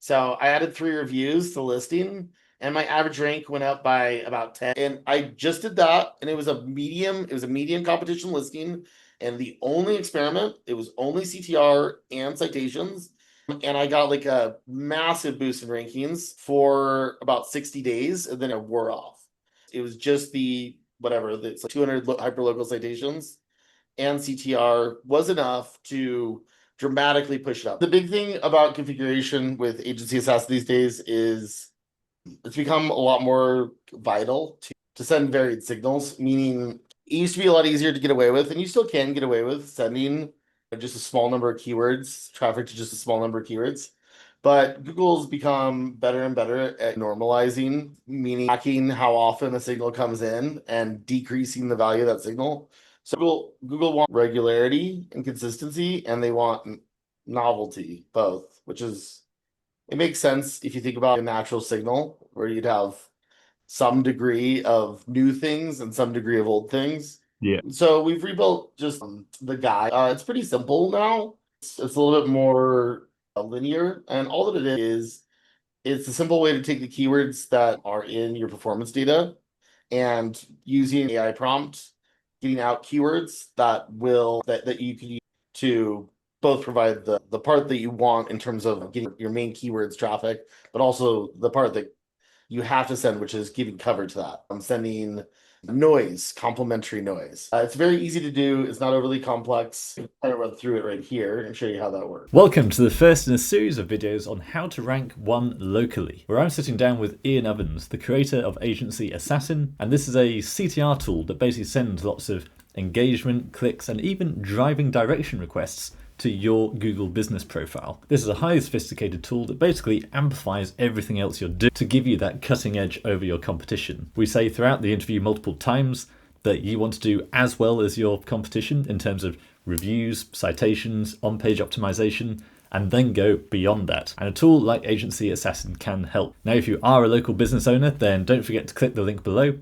So I added 3 reviews to the listing and my average rank went up by about 10. And I just did that and it was a medium competition listing. And the only experiment, it was only CTR and citations. And I got like a massive boost in rankings for about 60 days and then it wore off. It was just the whatever, it's like 200 hyperlocal citations and CTR was enough to dramatically push it up. The big thing about configuration with agency assassin these days is it's become a lot more vital to send varied signals, meaning it used to be a lot easier to get away with, and you still can get away with sending just a small number of keywords, traffic to just a small number of keywords. But Google's become better and better at normalizing, meaning tracking how often a signal comes in and decreasing the value of that signal. So Google want regularity and consistency, and they want novelty, both, which is it makes sense if you think about a natural signal where you'd have some degree of new things and some degree of old things. Yeah. So we've rebuilt just the guide. It's pretty simple now. It's a little bit more linear, and all that it is, it's a simple way to take the keywords that are in your performance data and using AI prompt, getting out keywords that you can use to both provide the part that you want in terms of getting your main keywords traffic, but also the part that you have to send, which is giving cover to that. I'm sending noise, complementary noise. It's very easy to do. It's not overly complex. I'm going to run through it right here and show you how that works. Welcome to the first in a series of videos on how to rank one locally, where I'm sitting down with Ian Ovens, the creator of Agency Assassin, and this is a CTR tool that basically sends lots of engagement, clicks, and even driving direction requests to your Google business profile. This is a highly sophisticated tool that basically amplifies everything else you're doing to give you that cutting edge over your competition. We say throughout the interview multiple times that you want to do as well as your competition in terms of reviews, citations, on-page optimization, and then go beyond that. And a tool like Agency Assassin can help. Now, if you are a local business owner, then don't forget to click the link below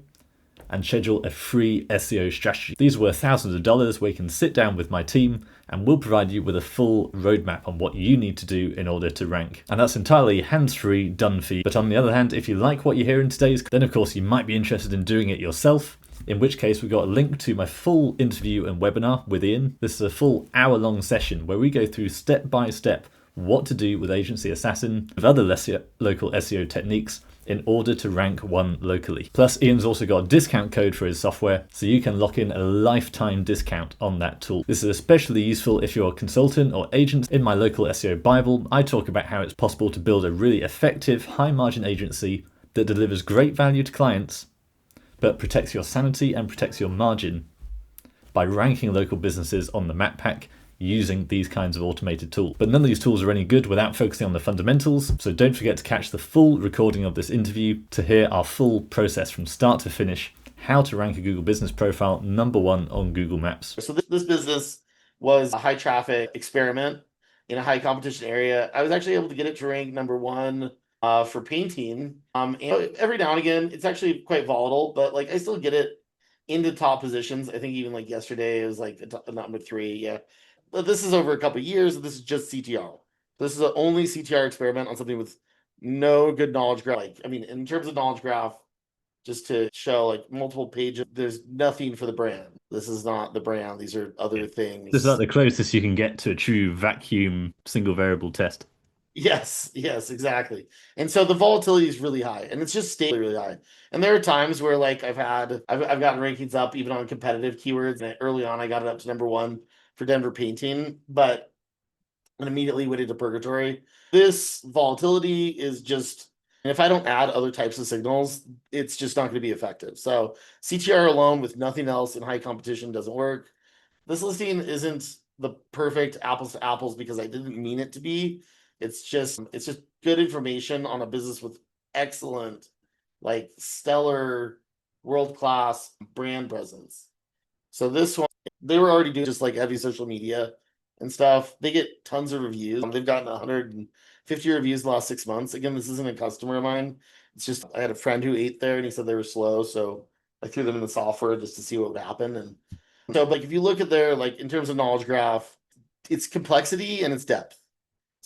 and schedule a free SEO strategy. These are worth thousands of dollars where you can sit down with my team and we'll provide you with a full roadmap on what you need to do in order to rank. And that's entirely hands-free, done for you. But on the other hand, if you like what you hear in today's, then of course you might be interested in doing it yourself, in which case we've got a link to my full interview and webinar with Ian. This is a full hour-long session where we go through step by step what to do with Agency Assassin, with other local SEO techniques, in order to rank one locally. Plus, Ian's also got a discount code for his software, so you can lock in a lifetime discount on that tool. This is especially useful if you're a consultant or agent. In my local SEO Bible, I talk about how it's possible to build a really effective, high-margin agency that delivers great value to clients, but protects your sanity and protects your margin by ranking local businesses on the map pack using these kinds of automated tools. But none of these tools are any good without focusing on the fundamentals, so don't forget to catch the full recording of this interview to hear our full process from start to finish, how to rank a Google business profile #1 on Google Maps. So this business was a high traffic experiment in a high competition area. I was actually able to get it to rank #1 for painting. And every now and again, it's actually quite volatile, but like I still get it into top positions. I think even like yesterday it was like #3. Yeah. But this is over a couple of years, and this is just CTR. This is the only CTR experiment on something with no good knowledge graph. Like, I mean, in terms of knowledge graph, just to show like multiple pages, there's nothing for the brand. This is not the brand. These are other This is like things. the closest you can get to a true vacuum single variable test. Yes, exactly. And so the volatility is really high, and it's just stayed really high. And there are times where like I've gotten rankings up even on competitive keywords, and early on I got it up to #1 for Denver painting, but and immediately went into purgatory. This volatility is just, and if I don't add other types of signals, it's just not going to be effective. So CTR alone with nothing else in high competition doesn't work. This listing isn't the perfect apples to apples because I didn't mean it to be. It's just good information on a business with excellent, like stellar, world-class brand presence. So this one, they were already doing just like heavy social media and stuff. They get tons of reviews. They've gotten 150 reviews in the last 6 months. Again, this isn't a customer of mine. It's just I had a friend who ate there and he said they were slow, so I threw them in the software just to see what would happen. And so, like, if you look at their like in terms of knowledge graph, it's complexity and it's depth.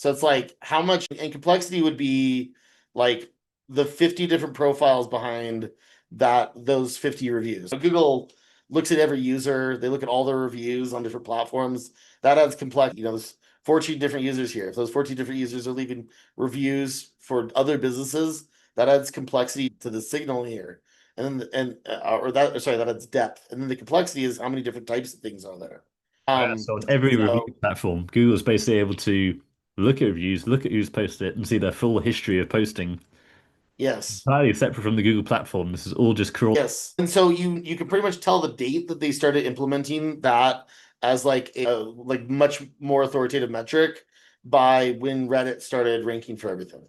So it's like how much, and complexity would be like the 50 different profiles behind those 50 reviews. So Google looks at every user, they look at all their reviews on different platforms. That adds complexity. There's 14 different users here. If those 14 different users are leaving reviews for other businesses, that adds complexity to the signal here. And then or that sorry, that adds depth. And then the complexity is how many different types of things are there. So on every review So platform, Google's basically able to look at reviews, look at who's posted it, and see their full history of posting. yes. Entirely separate from the Google platform. This is all just crawl. Yes. And so you can pretty much tell the date that they started implementing that as like a like much more authoritative metric by when Reddit started ranking for everything.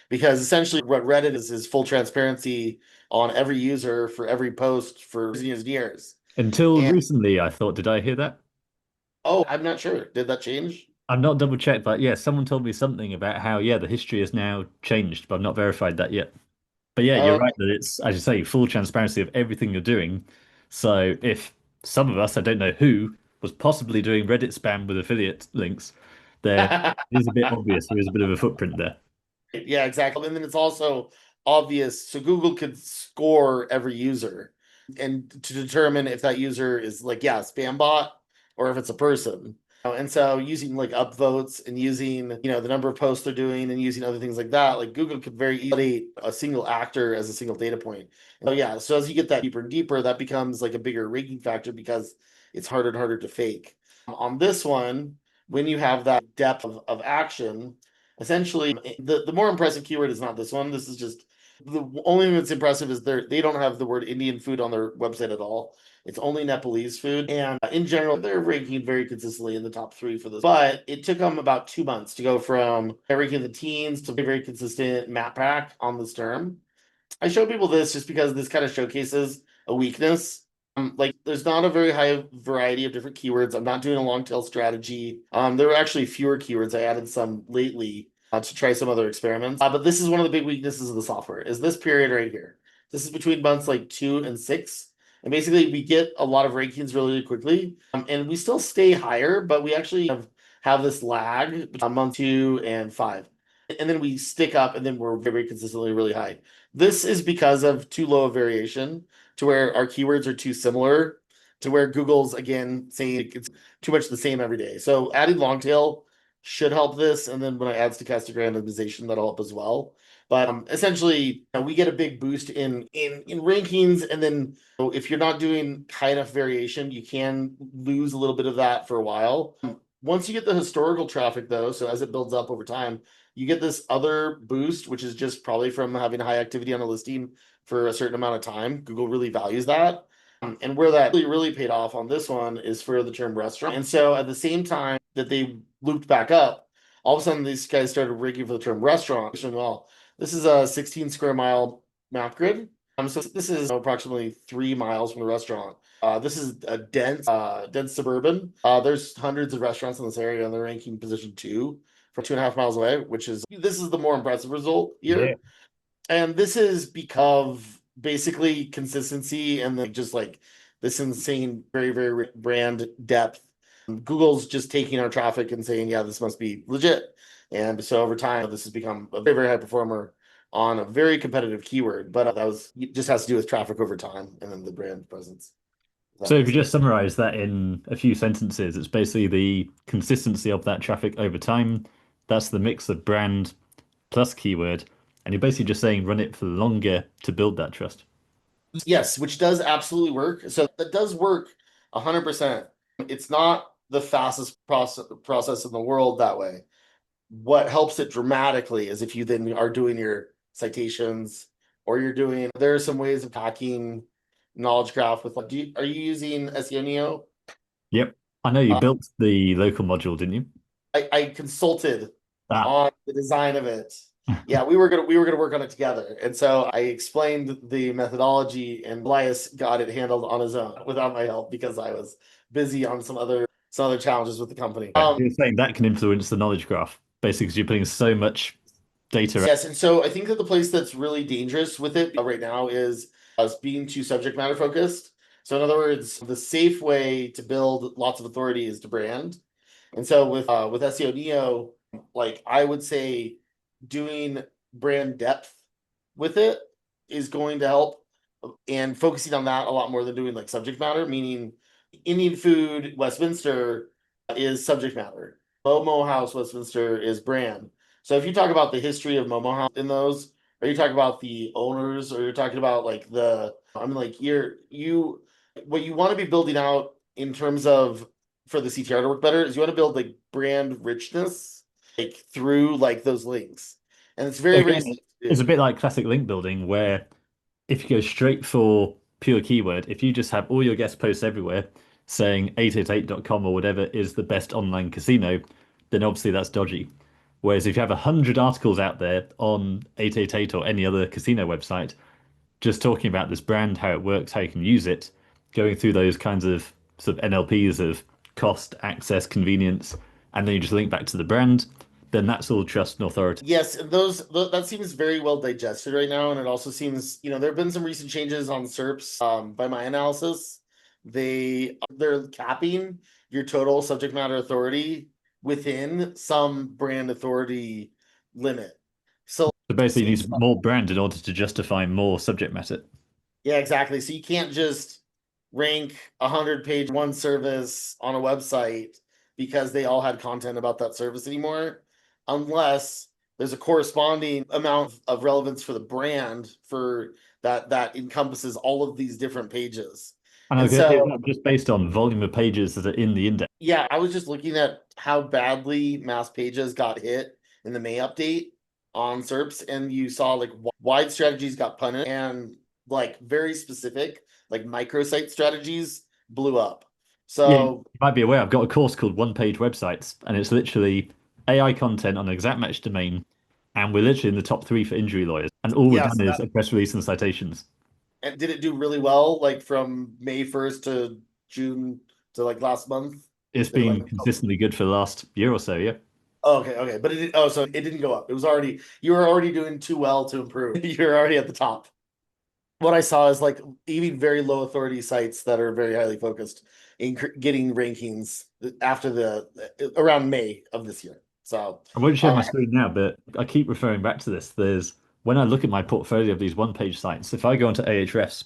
Because essentially what Reddit is full transparency on every user for every post for years and years. Until And recently, I thought, did I hear that? oh, I'm not sure. Did that change? I'm not double checked, but yeah, someone told me something about how, yeah, the history has now changed, but I've not verified that yet. But yeah, you're Oh, right that it's, as you say, full transparency of everything you're doing. So if some of us, I don't know who, was possibly doing Reddit spam with affiliate links, there it is a bit obvious. There is a bit of a footprint there. yeah, exactly. And then it's also obvious. So Google could score every user and to determine if that user is like, yeah, spam bot or if it's a person. And so using like upvotes and using, the number of posts they're doing and using other things like that, like Google could very easily a single actor as a single data point. So yeah, so as you get that deeper and deeper, that becomes like a bigger ranking factor because it's harder and harder to fake. On this one, when you have that depth of action, essentially the more impressive keyword is not this one. This is just the only thing that's impressive is they don't have the word Indian food on their website at all. It's only Nepalese food, and in general, they're ranking very consistently in the top three for this. But it took them about 2 months to go from ranking the teens to very consistent map pack on this term. I show people this just because this kind of showcases a weakness. Like there's not a very high variety of different keywords. I'm not doing a long tail strategy. There were actually fewer keywords. I added some lately to try some other experiments. But this is one of the big weaknesses of the software is this period right here. This is between months like 2 and 6. And basically we get a lot of rankings really quickly. And we still stay higher, but we actually have this lag between month 2 and 5. And then we stick up and then we're very consistently really high. This is because of too low a variation to where our keywords are too similar to where Google's again saying it's too much the same every day. So adding long tail should help this. And then when I add stochastic randomization, that'll help as well. But essentially, we get a big boost in rankings, and then if you're not doing high enough variation, you can lose a little bit of that for a while. Once you get the historical traffic, though, so as it builds up over time, you get this other boost, which is just probably from having high activity on a listing for a certain amount of time. Google really values that. And where that really paid off on this one is for the term restaurant. And so at the same time that they looped back up, all of a sudden these guys started ranking for the term restaurant. Well, this is a 16 square mile map grid. So this is approximately 3 miles from the restaurant. This is a dense suburban. There's hundreds of restaurants in this area, and they're ranking position 2 from 2.5 miles away, this is the more impressive result Yeah. here. And this is because of basically consistency and then just like this insane, very, very brand depth. Google's just taking our traffic and saying, yeah, this must be legit. And so over time, this has become a very, very high performer on a very competitive keyword. But that was it just has to do with traffic over time and then the brand presence. If that So if makes you sense. just summarize that in a few sentences, it's basically the consistency of that traffic over time. That's the mix of brand plus keyword. And you're basically just saying run it for longer to build that trust. Yes, which does absolutely work. So that does work 100%. It's not the fastest process in the world that way. What helps it dramatically is if you then are doing your citations or there are some ways of hacking knowledge graph with, are you using SEO Neo? Yep. I know you Uh, built the local module, didn't you? I consulted Ah, on the design of it. Yeah, we were gonna work on it together, and so I explained the methodology, and Elias got it handled on his own without my help because I was busy on some other challenges with the company. right. You're saying that can influence the knowledge graph, basically, because you're putting so much data out. Yes, and so I think that the place that's really dangerous with it right now is us being too subject matter focused. So in other words, the safe way to build lots of authority is to brand. And so with SEO Neo, Like I would say doing brand depth with it is going to help and focusing on that a lot more than doing like subject matter, meaning Indian food, Westminster is subject matter. Momo House, Westminster is brand. So if you talk about the history of Momo House in those, or you talk about the owners, or you're talking about like I mean, like what you want to be building out in terms of for the CTR to work better is you want to build like brand richness, like through like those links. And it's very, very Again, safe to it's a do. bit like classic link building where if you go straight for pure keyword, if you just have all your guest posts everywhere saying 888.com or whatever is the best online casino, then obviously that's dodgy. Whereas if you have 100 articles out there on 888 or any other casino website, just talking about this brand, how it works, how you can use it, going through those kinds of sort of NLPs of cost, access, convenience, and then you just link back to the brand, then that's all trust and authority. Yes, and that seems very well digested right now, and it also seems, there have been some recent changes on SERPs. By my analysis, they're capping your total subject matter authority within some brand authority limit. So So basically, you say need more brand in order to justify more subject matter. yeah, exactly. So you can't just rank 100 page one service on a website because they all had content about that service anymore, unless there's a corresponding amount of relevance for the brand for that encompasses all of these different pages. And I And was going to say, is so that just based on volume of pages that are in the index? yeah, I was just looking at how badly mass pages got hit in the May update on SERPs, and you saw like wide strategies got punished, and like very specific, like microsite strategies blew up. Yeah, you So might be aware I've got a course called One Page Websites, and it's literally AI content on an exact match domain, and we're literally in the top three for injury lawyers. And all we've yeah, done is a press release and citations. and did it do really well, like from May 1st to June to like last month? It's Did it like been consistently good for the last year or so, yeah. oh, okay, but so it didn't go up. It was already you were already doing too well to improve. You're already at the top. What I saw is like even very low authority sites that are very highly focused in getting rankings after the around May of this year. So, I won't share um, my screen now, but I keep referring back to this. There's when I look at my portfolio of these one-page sites, if I go onto Ahrefs,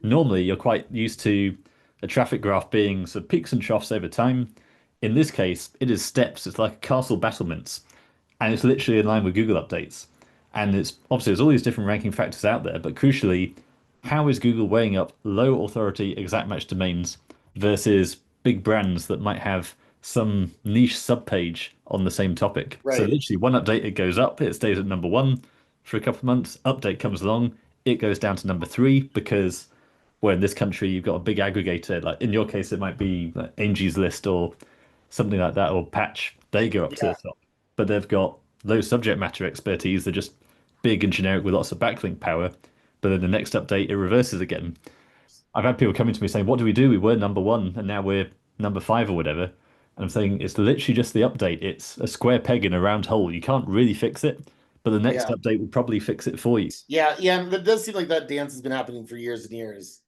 normally you're quite used to a traffic graph being sort of peaks and troughs over time. In this case, it is steps. It's like castle battlements, and it's literally in line with Google updates. And it's obviously there's all these different ranking factors out there, but crucially, how is Google weighing up low authority exact match domains versus big brands that might have some niche subpage on the same topic? So right. literally one update it goes up, it stays at number one for a couple of months. Update comes along, it goes down to number three because where in this country you've got a big aggregator, like in your case it might be like Angie's List or something like that, or Patch. They go up to the Yeah. top, but they've got low subject matter expertise. They're just big and generic with lots of backlink power. But then the next update it reverses again. I've had people coming to me saying, "What do we do? We were number one and now we're number five or whatever." And I'm saying it's literally just the update. It's a square peg in a round hole. You can't really fix it, but the next Yeah. update will probably fix it for you. Yeah. And it does seem like that dance has been happening for years and years.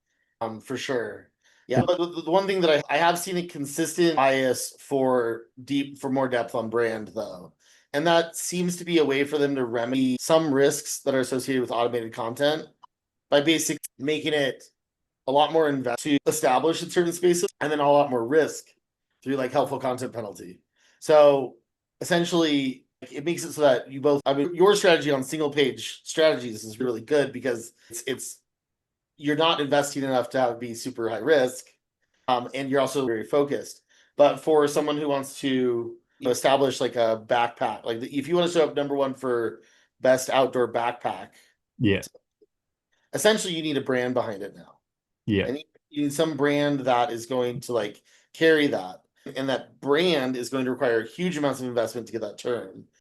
For sure. Yeah. But the one thing that I have seen a consistent bias for more depth on brand though. And that seems to be a way for them to remedy some risks that are associated with automated content by basically making it a lot more invest to establish in certain spaces and then a lot more risk through like helpful content penalty. So essentially it makes it so that I mean your strategy on single page strategies is really good because it's you're not investing enough to be super high risk, and you're also very focused. But for someone who wants to establish like a backpack, like if you want to show up number one for best outdoor backpack, Yeah, essentially you need a brand behind it now. yeah. And you need some brand that is going to like carry that. And that brand is going to require huge amounts of investment to get that turn.